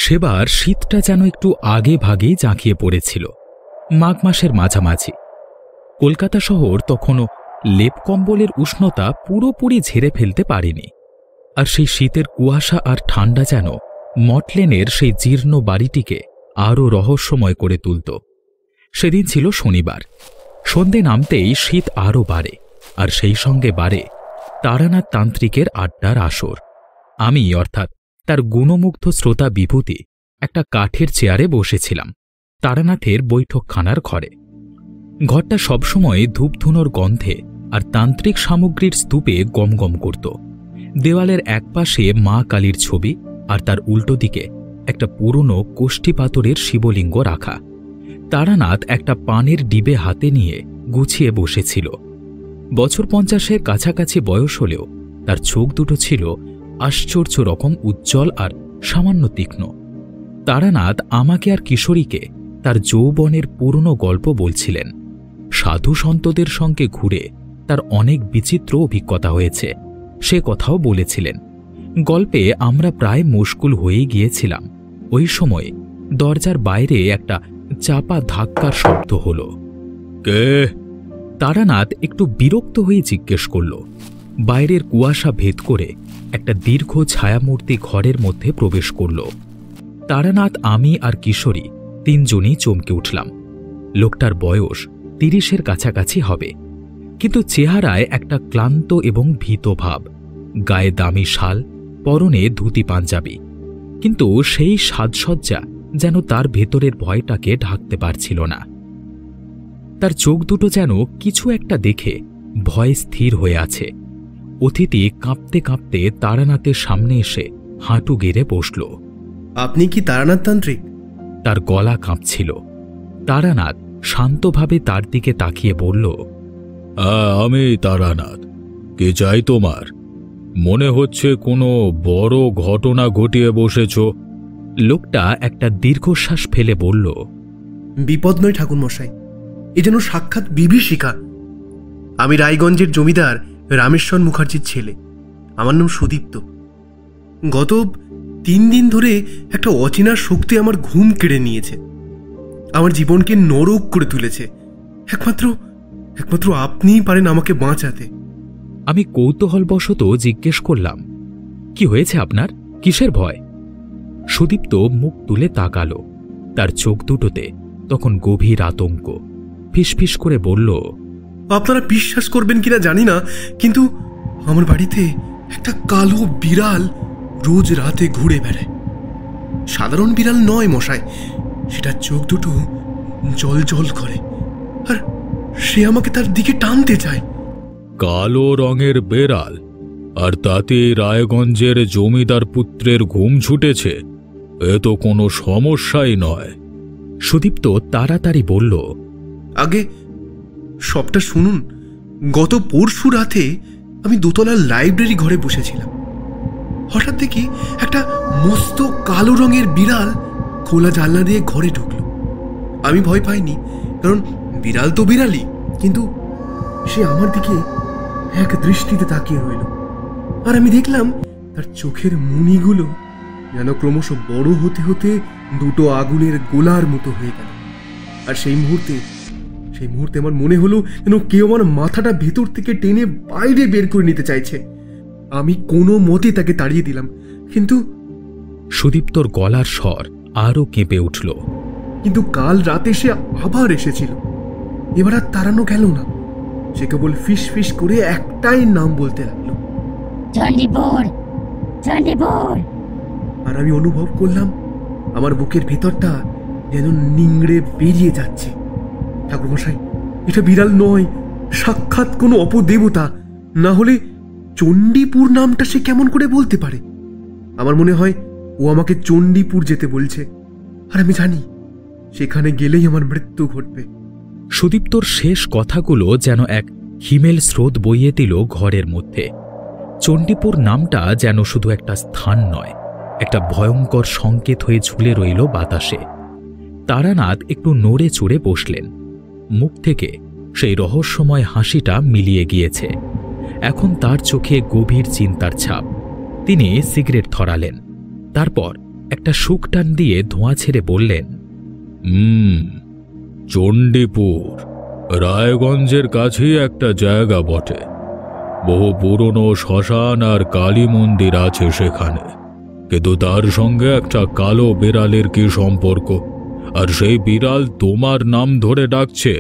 সেবার শীতটা যেন একটু আগে ভাগেই জাঁকিয়ে পড়েছিল। মাঘ মাসের মাঝামাঝি। কলকাতা শহর তখনও লেপ কম্বলের উষ্ণতা পুরোপুরি ঝেড়ে ফেলতে পারেনি, আর সেই শীতের কুয়াশা আর ঠান্ডা যেন মটলেনের সেই জীর্ণ বাড়িটিকে আরও রহস্যময় করে তুলত। সেদিন ছিল শনিবার। সন্ধে নামতেই শীত আরও বাড়ে, আর সেই সঙ্গে বাড়ে তারানাথ তান্ত্রিকের আড্ডার আসর। আমি অর্থাৎ তার গুণমুগ্ধ শ্রোতা বিভূতি একটা কাঠের চেয়ারে বসেছিলাম তারানাথের বৈঠকখানার ঘরে। ঘরটা সবসময় ধূপধুনোর গন্ধে আর তান্ত্রিক সামগ্রীর স্তূপে গমগম করত। দেওয়ালের একপাশে মা কালীর ছবি, আর তার উল্টো দিকে একটা পুরনো কোষ্ঠী পাথরের শিবলিঙ্গ রাখা। তারানাথ একটা পানের ডিবে হাতে নিয়ে গুছিয়ে বসেছিল। বছর 50-এর কাছাকাছি বয়স হলেও তার চোখ দুটো ছিল আশ্চর্য রকম উজ্জ্বল আর সামান্য তীক্ষ্ণ। তারানাথ আমাকে আর কিশোরীকে তার যৌবনের পুরনো গল্প বলছিলেন। সাধু সন্তদের সঙ্গে ঘুরে তার অনেক বিচিত্র অভিজ্ঞতা হয়েছে, সে কথাও বলেছিলেন। গল্পে আমরা প্রায় মশগুল হয়ে গিয়েছিলাম। ওই সময় দরজার বাইরে একটা চাপা ধাক্কার শব্দ হল। কে? তারানাথ একটু বিরক্ত হয়ে জিজ্ঞেস করল। বাইরের কুয়াশা ভেদ করে একটা দীর্ঘ ছায়ামূর্তি ঘরের মধ্যে প্রবেশ করল। তারানাথ, আমি আর কিশোরী তিনজনই চমকে উঠলাম। লোকটার বয়স 30-এর কাছাকাছি হবে, কিন্তু চেহারায় একটা ক্লান্ত এবং ভীত ভাব। গায়ে দামি শাল, পরনে ধুতি পাঞ্জাবি, কিন্তু সেই সাজসজ্জা যেন তার ভেতরের ভয়টাকে ঢাকতে পারছিল না। তার চোখ দুটো যেন কিছু একটা দেখে ভয়ে স্থির হয়ে আছে। অতিথি কাঁপতে কাঁপতে তারানাথের সামনে এসে হাঁটু গেড়ে বসল। আপনি কি তারানাথ তান্ত্রিক? তার গলা কাঁপছিল। তারানাথ শান্তভাবে তার দিকে তাকিয়ে বলল, আমি তারানাথ। কে চাই তোমার? মনে হচ্ছে কোনো বড় ঘটনা ঘটিয়ে বসেছ। লোকটা একটা দীর্ঘশ্বাস ফেলে বলল, বিপদ নয় ঠাকুরমশাই, এ যেন সাক্ষাৎ বিভীষিকা। আমি রায়গঞ্জের জমিদার রামেশ্বর মুখার্জির ছেলে। আমার নাম সুদীপ্ত। গত 3 দিন ধরে একটা অচেনা শক্তি আমার ঘুম কেড়ে নিয়েছে, আমার জীবনকে নরক করে তুলেছে। একমাত্র আপনিই পারেন আমাকে বাঁচাতে। আমি কৌতূহলবশত জিজ্ঞেস করলাম, কি হয়েছে আপনার? কিসের ভয়? সুদীপ্ত মুখ তুলে তাকালো। তার চোখ দুটোতে তখন গভীর আতঙ্ক। ফিসফিস করে বলল, আপনারা বিশ্বাস করবেন কিনা জানি না, কিন্তু আমার বাড়িতে একটা কালো বিড়াল রোজ রাতে ঘুরে বেড়ায়। সাধারণ বিড়াল নয় মশাই, সেটার চোখ দুটো জল জল করে, আর সে আমাকে তার দিকে টানতে চায়। কালো রঙের বেড়াল? আর তাতে রায়গঞ্জের জমিদার পুত্রের ঘুম ছুটেছে? এ তো কোনো সমস্যাই নয়। সুদীপ্ত তাড়াতাড়ি বলল, আগে সবটা শুনুন। গত পরশু রাতে আমি দোতলার লাইব্রেরি ঘরে বসেছিলাম। হঠাৎ দেখি একটা মস্ত কালো রঙের বিড়াল খোলা জানলা দিয়ে ঘরে ঢুকলো। আমি ভয় পাইনি, কারণ বিড়াল তো বিড়ালই, কিন্তু সে আমার দিকে এক দৃষ্টিতে তাকিয়ে রইল। আর আমি দেখলাম তার চোখের মণিগুলো যেন ক্রমশ বড় হতে হতে দুটো আগুনের গোলার মতো হয়ে গেল। আর সেই মুহূর্তে আমার মনে হলো যেন কেউ আমার মাথাটা ভেতর থেকে টেনে বাইরে বের করে নিতে চাইছে। আমি কোনো মতে তাকে তাড়িয়ে দিলাম, কিন্তু সুদীপ্তর গলার স্বর আরো কেঁপে উঠল। কিন্তু কাল রাতে সে আবার এসেছিল। এবার আর তাড়ানো গেল না। সে কেবল ফিস ফিস করে একটাই নাম বলতে লাগলো, চণ্ডীপুর, চণ্ডীপুর। আর আমি অনুভব করলাম আমার বুকের ভেতরটা যেন নিংড়ে বেরিয়ে যাচ্ছে। ঠাকুরমশাই, এটা বিড়াল নয়, সাক্ষাৎ কোনো অপদেবতা। না হলে চণ্ডীপুর নামটা সে কেমন করে বলতে পারে? আমার মনে হয় ও আমাকে চণ্ডীপুর যেতে বলছে, আর আমি জানি সেখানে গেলেই আমার মৃত্যু ঘটবে। সুদীপ্তর শেষ কথাগুলো যেন এক হিমেল স্রোত বইয়ে দিল ঘরের মধ্যে। চণ্ডীপুর নামটা যেন শুধু একটা স্থান নয়, একটা ভয়ঙ্কর সংকেত হয়ে ঝুলে রইল বাতাসে। তারানাথ একটু নড়ে চড়ে বসলেন। মুখ থেকে সেই রহস্যময় হাসিটা মিলিয়ে গিয়েছে। এখন তার চোখে গভীর চিন্তার ছাপ। তিনি সিগারেট ধরালেন, তারপর একটা শুক টান দিয়ে ধোঁয়া ছেড়ে বললেন, চণ্ডীপুর রায়গঞ্জের কাছেই একটা জায়গা বটে। বহু পুরনো শ্মশান আর কালী মন্দির আছে সেখানে, কিন্তু তার সঙ্গে একটা কালো বিড়ালের কি সম্পর্ক? আর সেই বিড়াল তোমার নাম ধরে ডাকছে।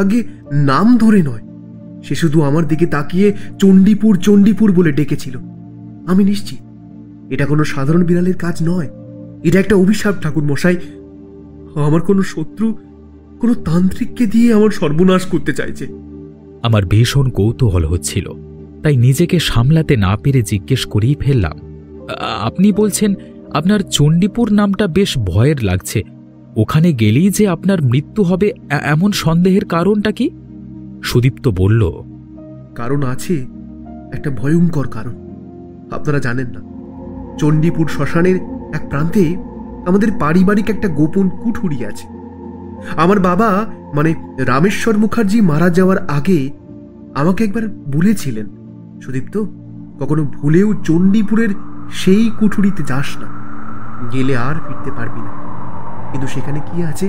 আগে নাম ধরে নয়, সে শুধু আমার দিকে তাকিয়ে চণ্ডীপুর চণ্ডীপুর বলে ডেকেছিল। আমি নিশ্চিত এটা কোনো সাধারণ বিড়ালের কাজ নয়, এটা একটা অভিশাপ ঠাকুর মশাই। আমার কোনো শত্রু কোনো তান্ত্রিককে দিয়ে আমার সর্বনাশ করতে চাইছে। আমার ভীষণ কৌতূহল হচ্ছিল, তাই নিজেকে সামলাতে না পেরে জিজ্ঞেস করেই ফেললাম, আপনি বলছেন আপনার চণ্ডীপুর নামটা বেশ ভয়ের লাগছে। ওখানে গেলেই যে আপনার মৃত্যু হবে এমন সন্দেহের কারণটা কি? সুদীপ্ত বলল, কারণ আছে, একটা ভয়ঙ্কর কারণ। আপনারা জানেন না, চণ্ডীপুর শ্মশানের এক প্রান্তে আমাদের পারিবারিক একটা গোপন কুঠুরি আছে। আমার বাবা মানে রামেশ্বর মুখার্জি মারা যাওয়ার আগে আমাকে একবার বলেছিলেন, সুদীপ্ত, কখনো ভুলেও চণ্ডীপুরের সেই কুঠুরিতে যাস না, গেলে আর ফিরতে পারবি না। কিন্তু সেখানে কি আছে,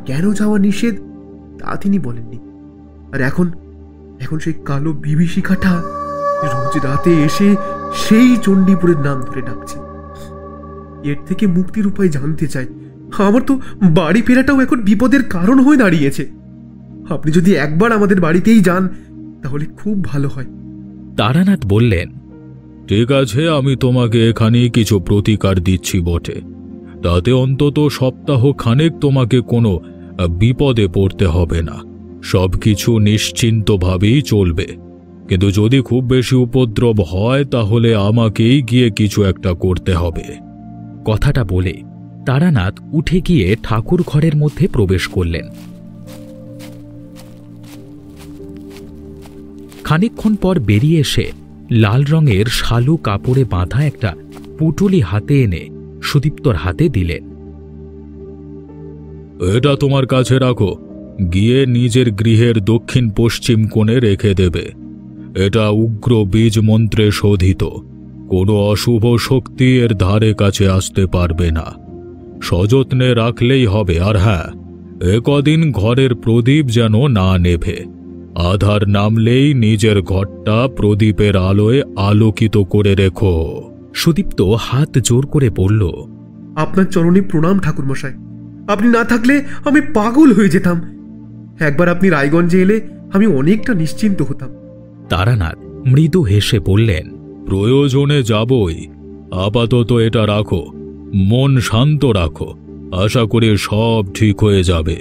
কেন যাওয়া নিষেধ, তা তিনি বলেননি। আর এখন সেই কালো বিভীষিকাটা রোজ রাতে এসে সেই চণ্ডীপুরের নাম ধরে ডাকছে। এর থেকে মুক্তির উপায় জানতে চাই। আমার তো বাড়ি ফেরাটাও এখন বিপদের কারণ হয়ে দাঁড়িয়েছে। আপনি যদি একবার আমাদের বাড়িতেই যান তাহলে খুব ভালো হয়। তারানাথ বললেন, ঠিক আছে, আমি তোমাকে এখানেই কিছু প্রতিকার দিচ্ছি বটে, তাতে অন্তত সপ্তাহ খানেক তোমাকে কোনো বিপদে পড়তে হবে না, সবকিছু নিশ্চিন্তভাবেই চলবে। কিন্তু যদি খুব বেশি উপদ্রব হয় তাহলে আমাকেই গিয়ে কিছু একটা করতে হবে। কথাটা বলে তারানাথ উঠে গিয়ে ঠাকুর ঘরের মধ্যে প্রবেশ করলেন। খানিকক্ষণ পর বেরিয়ে এসে লাল রঙের শালু কাপড়ে বাঁধা একটা পুটুলি হাতে এনে সুদীপ্তর হাতে দিলেন। এটা তোমার কাছে রাখো, গিয়ে নিজের গৃহের দক্ষিণ পশ্চিম কোণে রেখে দেবে। এটা উগ্র বীজ মন্ত্রে শোধিত, কোনো অশুভ শক্তি এর ধারে কাছে আসতে পারবে না। সযত্নে রাখলেই হবে। আর হ্যাঁ, একদিন ঘরের প্রদীপ যেন না নেভে। আধার নামলেই নিজের ঘরটা প্রদীপের আলোয় আলোকিত করে রেখো। সুদীপ্ত হাত জোর করে বলল, আপনার চরণে প্রণাম ঠাকুরমশাই, আপনি না থাকলে আমি পাগল হয়ে যেতাম। একবার আপনি রায়গঞ্জে এলে আমি অনেকটা নিশ্চিন্ত হতাম। তারানাথ মৃদু হেসে বললেন, প্রয়োজনে যাবই, আপাতত এটা রাখো, মন শান্ত রাখো, আশা করি সব ঠিক হয়ে যাবে।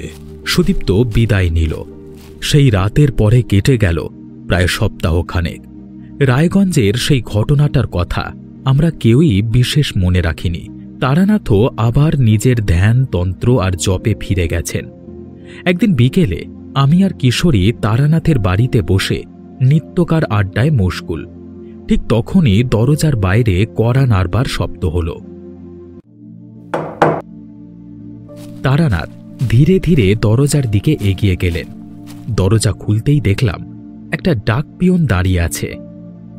সুদীপ্ত বিদায় নিল। সেই রাতের পরে কেটে গেল প্রায় সপ্তাহখানেক। রায়গঞ্জের সেই ঘটনাটার কথা আমরা কেউই বিশেষ মনে রাখিনি। তারানাথও আবার নিজের ধ্যান, তন্ত্র আর জপে ফিরে গেছেন। একদিন বিকেলে আমি আর কিশোরী তারানাথের বাড়িতে বসে নিত্যকার আড্ডায় মশগুল। ঠিক তখনই দরজার বাইরে কড়া নাড়বার শব্দ হল। তারানাথ ধীরে ধীরে দরজার দিকে এগিয়ে গেলেন। দরজা খুলতেই দেখলাম একটা ডাক পিয়ন দাঁড়িয়ে আছে।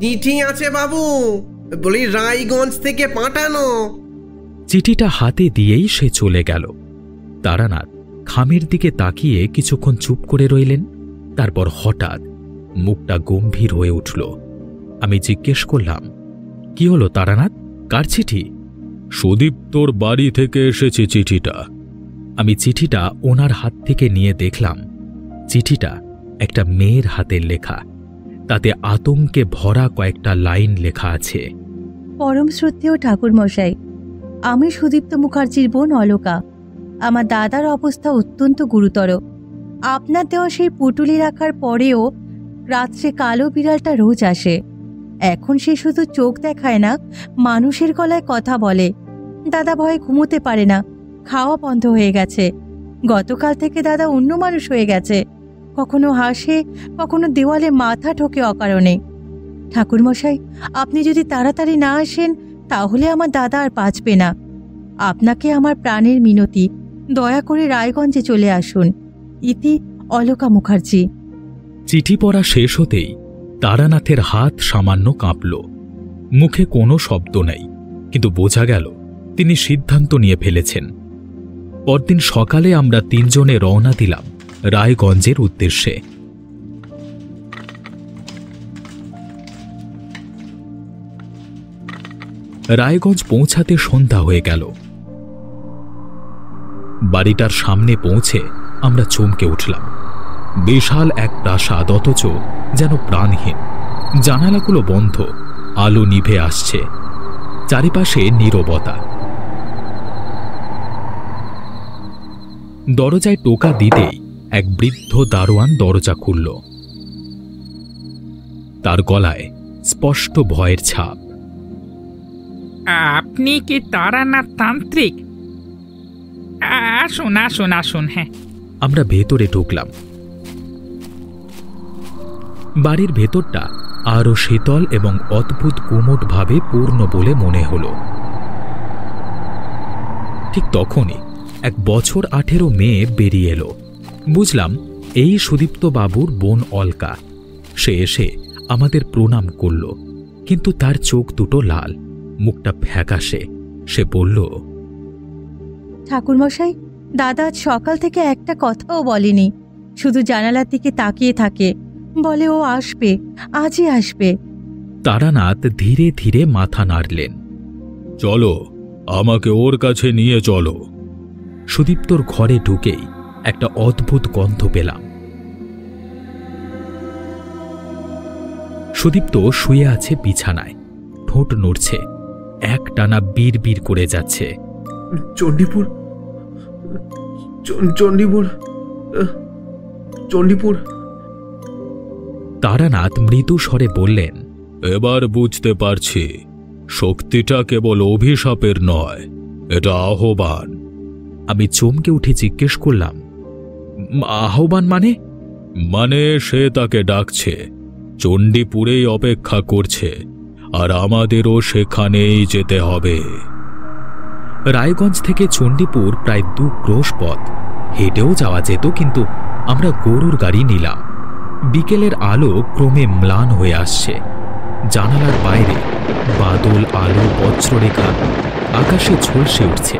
চিঠি আছে বাবু, বলি রায়গঞ্জ থেকে পাঠানো। চিঠিটা হাতে দিয়েই সে চলে গেল। তারানাথ খামের দিকে তাকিয়ে কিছুক্ষণ চুপ করে রইলেন। তারপর হঠাৎ মুখটা গম্ভীর হয়ে উঠল। আমি জিজ্ঞেস করলাম, কি হলো তারানাথ, কার চিঠি? সুদীপ্তর বাড়ি থেকে এসেছে চিঠিটা। আমি চিঠিটা ওনার হাত থেকে নিয়ে দেখলাম চিঠিটা একটা মেয়ের হাতের লেখা। তাতে আতঙ্কে ভরা কয়েকটা লাইন লেখা আছে। পরম শ্রদ্ধেয় ঠাকুর মশাই, আমি সুদীপ্ত মুখার্জির বোন অলকা। আমার দাদার অবস্থা অত্যন্ত গুরুতর। আপনার দেওয়া সেই পুটুলি রাখার পরেও রাত্রে কালো বিড়ালটা রোজ আসে। এখন সে শুধু চোখ দেখায় না, মানুষের গলায় কথা বলে। দাদা ভয়ে ঘুমোতে পারে না, খাওয়া বন্ধ হয়ে গেছে। গতকাল থেকে দাদা অন্য মানুষ হয়ে গেছে। কখনো হাসে, কখনো দেওয়ালে মাথা ঠোকে অকারণে। ঠাকুরমশাই, আপনি যদি তাড়াতাড়ি না আসেন তাহলে আমার দাদা আর বাঁচবে না। আপনাকে আমার প্রাণের মিনতি, দয়া করে রায়গঞ্জে চলে আসুন। ইতি অলকা মুখার্জি। চিঠি পড়া শেষ হতেই তারানাথের হাত সামান্য কাঁপল। মুখে কোনো শব্দ নেই, কিন্তু বোঝা গেল তিনি সিদ্ধান্ত নিয়ে ফেলেছেন। পরদিন সকালে আমরা 3 জনে রওনা দিলাম রায়গঞ্জের উদ্দেশ্যে। রায়গঞ্জ পৌঁছাতে সন্ধ্যা হয়ে গেল। বাড়িটার সামনে পৌঁছে আমরা চমকে উঠলাম। বিশাল এক প্রাসাদ, অথচ যেন প্রাণহীন। জানালাগুলো বন্ধ, আলো নিভে আসছে, চারিপাশে নীরবতা। দরজায় টোকা দিতেই এক বৃদ্ধ দারোয়ান দরজা খুলল। তার গলায় স্পষ্ট ভয়ের ছাপ। আপনি কি তারানাথ তান্ত্রিক? আসুন আসুন আসুন। হ্যাঁ, আমরা ভেতরে ঢুকলাম। বাড়ির ভেতরটা আরো শীতল এবং অদ্ভুত কুমোটভাবে পূর্ণ বলে মনে হল। ঠিক তখনই এক বছর 18 মেয়ে বেরিয়ে এলো। বুঝলাম এই সুদীপ্ত বাবুর বোন অলকা। সে এসে আমাদের প্রণাম করল, কিন্তু তার চোখ দুটো লাল, মুখটা ফ্যাকাশে। সে বলল, ঠাকুরমশাই, দাদা আজ সকাল থেকে একটা কথাও বলেনি, শুধু জানালার দিকে তাকিয়ে থাকে, বলে ও আসবে, আজই আসবে। তারানাথ ধীরে ধীরে মাথা নাড়লেন। চলো, আমাকে ওর কাছে নিয়ে চলো। সুদীপ্তর ঘরে ঢুকেই একটা অদ্ভুত গন্ধ পেলাম। সুদীপ্ত শুয়ে আছে বিছানায়, ঠোঁট নড়ছে, একটানা বিড় করে যাচ্ছে। চণ্ডীপুর, চণ্ডীপুর, চণ্ডীপুর। তারানাথ মৃদু স্বরে বললেন, এবার বুঝতে পারছি, শক্তিটা কেবল অভিশাপের নয়, এটা আহ্বান। আমি চমকে উঠে জিজ্ঞেস করলাম, আহ্বান মানে? মানে সে তাকে ডাকছে, চণ্ডীপুরেই অপেক্ষা করছে, আর আমাদেরও সেখানেই যেতে হবে। রায়গঞ্জ থেকে চণ্ডীপুর প্রায় 2 ক্রোশ পথ, হেঁটেও যাওয়া যেত, কিন্তু আমরা গরুর গাড়ি নিলাম। বিকেলের আলো ক্রমে ম্লান হয়ে আসছে। জানালার বাইরে বাদল, আলো, বজ্ররেখা আকাশে ঝলসে উঠছে।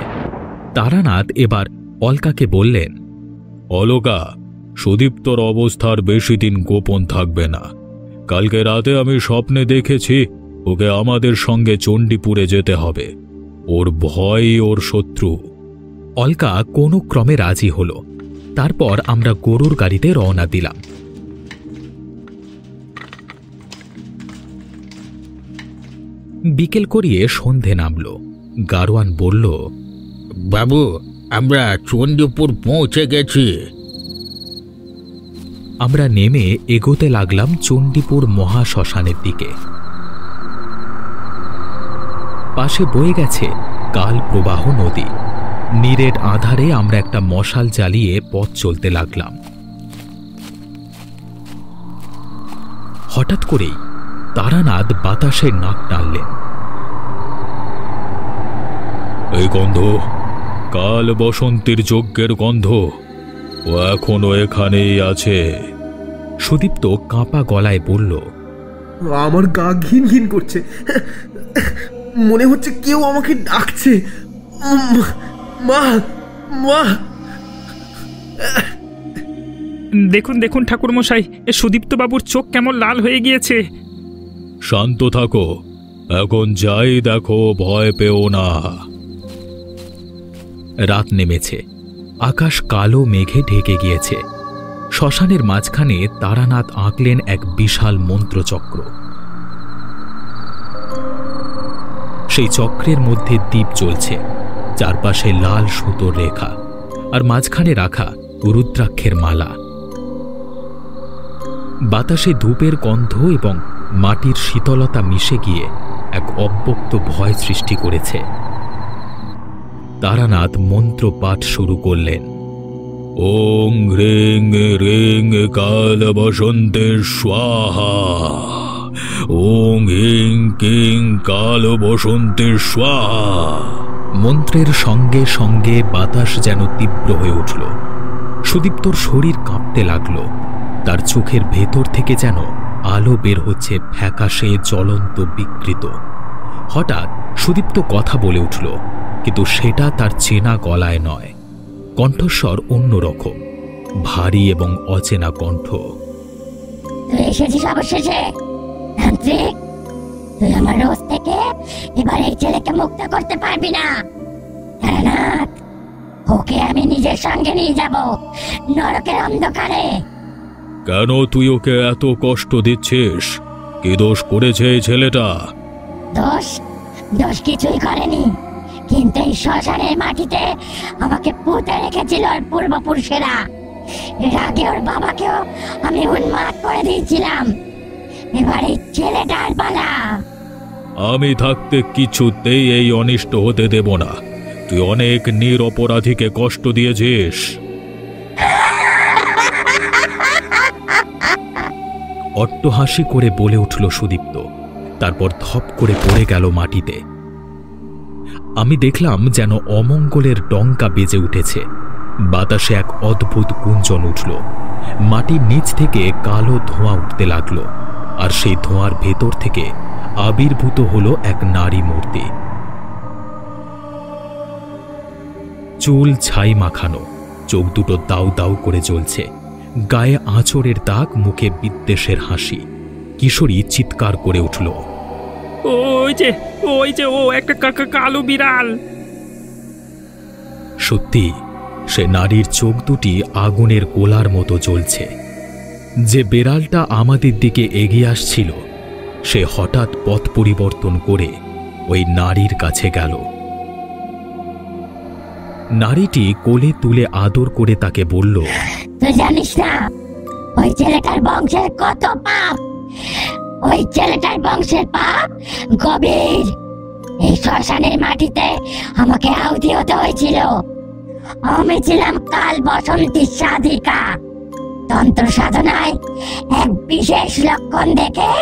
তারানাথ এবার অলকাকে বললেন, অলকা, সুদীপ্তর অবস্থার বেশি দিন গোপন থাকবে না। কালকে রাতে আমি স্বপ্নে দেখেছি ওকে আমাদের সঙ্গে চণ্ডীপুরে যেতে হবে। ওর ভয় ওর শত্রু। অলকা কোনো ক্রমে রাজি হল। তারপর আমরা গরুর গাড়িতে রওনা দিলাম। বিকেল করিয়ে সন্ধে নামল। গারোয়ান বলল, বাবু, আমরা চণ্ডীপুর পৌঁছে গেছি। আমরা নেমে এগোতে লাগলাম চণ্ডীপুর মহাশ্মশানের দিকে। পাশে বয়ে গেছে কাল প্রবাহ নদী। নীরের আধারে আমরা একটা মশাল জ্বালিয়ে পথ চলতে লাগলাম। হঠাৎ করেই তারানাথ বাতাসে নাক টানলেন। এই গন্ধ কাল বসন্তীর যজ্ঞের গন্ধ, ও এখনো এখানেই আছে। সুদীপ্ত কাঁপা গলায় বলল, আমার গা ঘিন ঘিন করছে, মনে হচ্ছে কেউ আমাকে ডাকছে। মা, মা। দেখুন দেখুন ঠাকুরমশাই, এ সুদীপ্ত বাবুর চোখ কেমন লাল হয়ে গিয়েছে। শান্ত থাকো, এখন যাই দেখো, ভয় পেও না। রাত নেমেছে, আকাশ কালো মেঘে ঢেকে গিয়েছে। শ্মশানের মাঝখানে তারানাথ আঁকলেন এক বিশাল মন্ত্রচক্র। সেই চক্রের মধ্যে দ্বীপ জ্বলছে, চারপাশে লাল সুতোর রেখা, আর মাঝখানে রাখা রুদ্রাক্ষের মালা। বাতাসে ধূপের গন্ধ এবং মাটির শীতলতা মিশে গিয়ে এক অব্যক্ত ভয় সৃষ্টি করেছে। তারানাথ মন্ত্র পাঠ শুরু করলেন। ওং হ্রিং হ্রিং কাল বসন্তে স্বাহা, ওং হিং কিং কাল বসন্তে স্বাহা। মন্ত্রের সঙ্গে সঙ্গে বাতাস যেন তীব্র হয়ে উঠল। সুদীপ্তর শরীর কাঁপতে লাগল। তার চোখের ভেতর থেকে যেন আলো বের হচ্ছে, ফ্যাকাশে, জ্বলন্ত, বিকৃত। হঠাৎ সুদীপ্ত কথা বলে উঠল, কিন্তু সেটা তার চেনা গলায় নয়। কণ্ঠস্বর অন্যরকম, ভারী এবং অচেনা কণ্ঠ। তুই এসেছিস অবশেষে তান্ত্রিক। তুই আমার রোজ থেকে এবার এই ছেলেকে মুক্ত করতে পারবি না। তারানাথ, ওকে আমি নিজের সঙ্গে নিয়ে যাব নরকের অন্ধকারে। কেন তুই ওকে এত কষ্ট দিচ্ছিস? কি দোষ করেছে এই ছেলেটা? দোষ দোষ কিছুই করেনি, কিন্তু এই শ্মশানের মাটিতে আমাকে পুঁতে রেখেছিল ওর পূর্বপুরুষেরা। এর আগে ওর বাবাকেও আমি উন্মাদ করে দিয়েছিলাম। এবার এই ছেলেটার পালা। আমি থাকতে কিছুতেই এই অনিষ্ট হতে দেব না। তুই অনেক নিরপরাধীকে কষ্ট দিয়েছিস। অট্টহাসি করে বলে উঠল সুদীপ্ত, তারপর ধপ করে পড়ে গেল মাটিতে। আমি দেখলাম যেন অমঙ্গলের ডঙ্কা বেজে উঠেছে। বাতাসে এক অদ্ভুত গুঞ্জন উঠল। মাটির নিচ থেকে কালো ধোঁয়া উঠতে লাগলো, আর সেই ধোঁয়ার ভেতর থেকে আবির্ভূত হলো এক নারী মূর্তি। চুল ছাই মাখানো, চোখ দুটো দাউ দাউ করে জ্বলছে, গায়ে আঁচড়ের দাগ, মুখে বিদ্বেষের হাসি। কিশোরী চিৎকার করে উঠল, ওই যে ও একটা কালো বিড়াল। সত্যি সে নারীর চোখ দুটি আগুনের গোলার মতো জ্বলছে। যে বেড়ালটা আমাদের দিকে এগিয়ে আসছিল সে হঠাৎ পথ পরিবর্তন করে ওই নারীর কাছে গেল। নারীটি কোলে তুলে আদর করে তাকে বলল, তুই জানিস না ওই ছেলেটার বংশের কত পাপ? ওই ছেলেটার বংশের পাপ গভীর। এই শ্মশানের মাটিতে আমাকে আহুতি হতে হয়েছিল। আমি ছিলাম কাল বসন্তীর সাধিকা। তন্ত্র সাধনায় এক বিশেষ লক্ষণ দেখে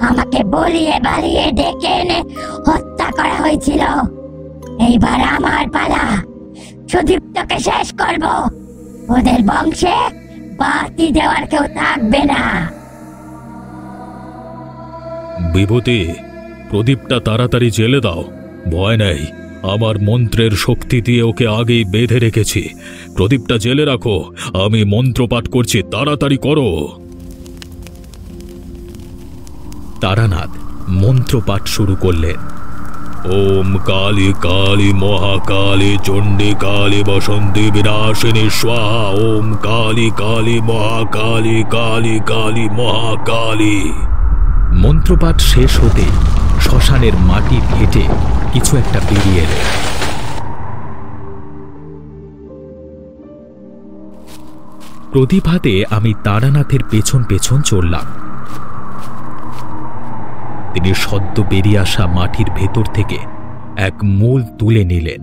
আমাকে বলিয়ে বালিয়ে ডেকে এনে হত্যা করা হয়েছিল। এইবার আমার পালা। সুদীপ্তকে শেষ করব। ওদের বংশে বাতি দেওয়ার কেউ থাকবে না। বিভূতি, প্রদীপটা তাড়াতাড়ি জেলে দাও। ভয় নেই, আমার মন্ত্রের শক্তি দিয়ে ওকে আগেই বেঁধে রেখেছি। প্রদীপটা জেলে রাখো, আমি মন্ত্র পাঠ করছি, তাড়াতাড়ি করো। তারানাথ মন্ত্রপাঠ শুরু করলেন। ওম কালী কালী মহাকালী চণ্ডী কালী বসন্তী বিনাশিনী স্বাহা। ওম কালী কালী মহাকালী কালী কালী মহাকালী। মন্ত্রপাঠ শেষ হতে শ্মশানের মাটি ফেটে কিছু একটা বেরিয়ে এলো। প্রদীপ হাতে আমি তারানাথের পেছন পেছন চললাম। তিনি সদ্য বেরিয়ে আসা মাটির ভেতর থেকে এক মূল তুলে নিলেন।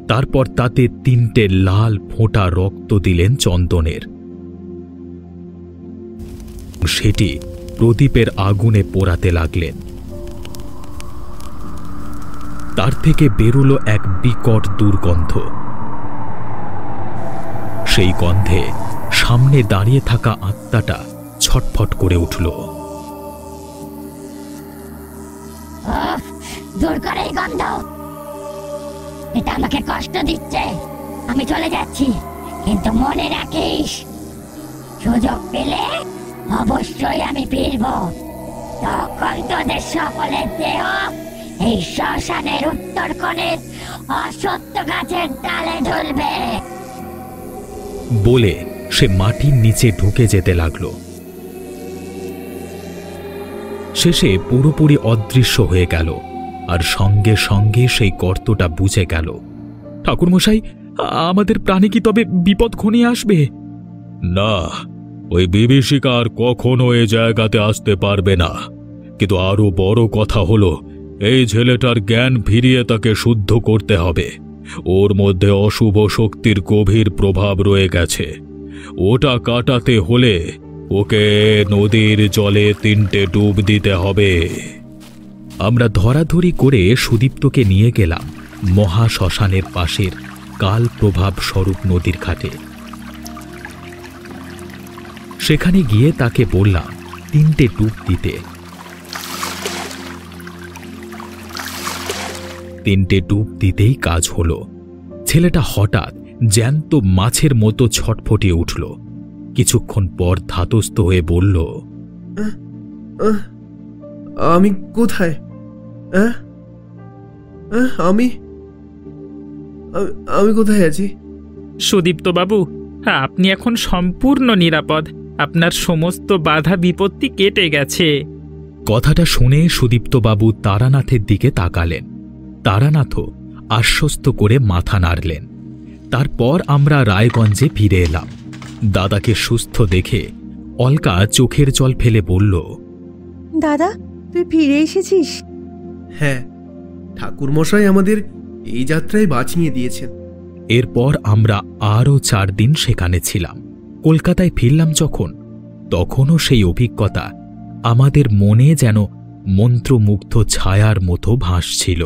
তারপর তাতে 3টে লাল ফোঁটা রক্ত দিলেন চন্দনের। সেটি প্রদীপের আগুনে পোড়াতে লাগলেন। তার থেকে বেরোলো এক বিকট দুর্গন্ধ। সেই গন্ধে সামনে দাঁড়িয়ে থাকা আত্মাটা ছটফট করে উঠল। দূর করে এই গন্ধ। এটা আমাকে কষ্ট দিচ্ছে। আমি চলে যাচ্ছি, কিন্তু মনে রাখিস, সুযোগ পেলে অবশ্যই আমি ফিরব। তখন তোদের সকলের দেহ এই শ্মশানের উত্তর কোণের অসত্য গাছের ডালে ঝুলবে। বলে সে মাটির নিচে ঢুকে যেতে লাগলো। শেষে পুরোপুরি অদৃশ্য হয়ে গেল, আর সঙ্গে সঙ্গে সেই গর্তটা বুঝে গেল। ঠাকুরমশাই, আমাদের প্রাণে কি তবে বিপদ ঘনিয়ে আসবে? না, ওই বিভীষিকা আর কখনো এ জায়গাতে আসতে পারবে না। কিন্তু আরো বড় কথা হলো, এই ছেলেটার জ্ঞান ফিরিয়ে তাকে শুদ্ধ করতে হবে। ওর মধ্যে অশুভ শক্তির গভীর প্রভাব রয়ে গেছে। ওটা কাটাতে হলে ওকে নদীর জলে 3টে ডুব দিতে হবে। আমরা ধরাধরি করে সুদীপ্তকে নিয়ে গেলাম মহাশ্মশানের পাশের কাল প্রভাব স্বরূপ নদীর ঘাটে। সেখানে গিয়ে তাকে বললাম 3টে ডুব দিতে। 3টে ডুব দিতেই কাজ হলো। ছেলেটা হঠাৎ জ্যান্ত মাছের মতো ছটফটিয়ে উঠল। কিছুক্ষণ পর ধাতস্থ হয়ে বলল, আমি কোথায়? আমি আমি কোথায় আছি? সুদীপ্তবাবু, আপনি এখন সম্পূর্ণ নিরাপদ। আপনার সমস্ত বাধা বিপত্তি কেটে গেছে। কথাটা শুনে সুদীপ্তবাবু তারানাথের দিকে তাকালেন। তারানাথও আশ্বস্ত করে মাথা নাড়লেন। তারপর আমরা রায়গঞ্জে ফিরে এলাম। দাদাকে সুস্থ দেখে অলকা চোখের জল ফেলে বলল, দাদা, তুই ফিরে এসেছিস? হ্যাঁ, ঠাকুরমশাই আমাদের এই যাত্রায় বাঁচিয়ে দিয়েছেন। এরপর আমরা আরও 4 দিন সেখানে ছিলাম। কলকাতায় ফিরলাম যখন, তখনও সেই অভিজ্ঞতা আমাদের মনে যেন মন্ত্রমুগ্ধ ছায়ার মতো ভাসছিল।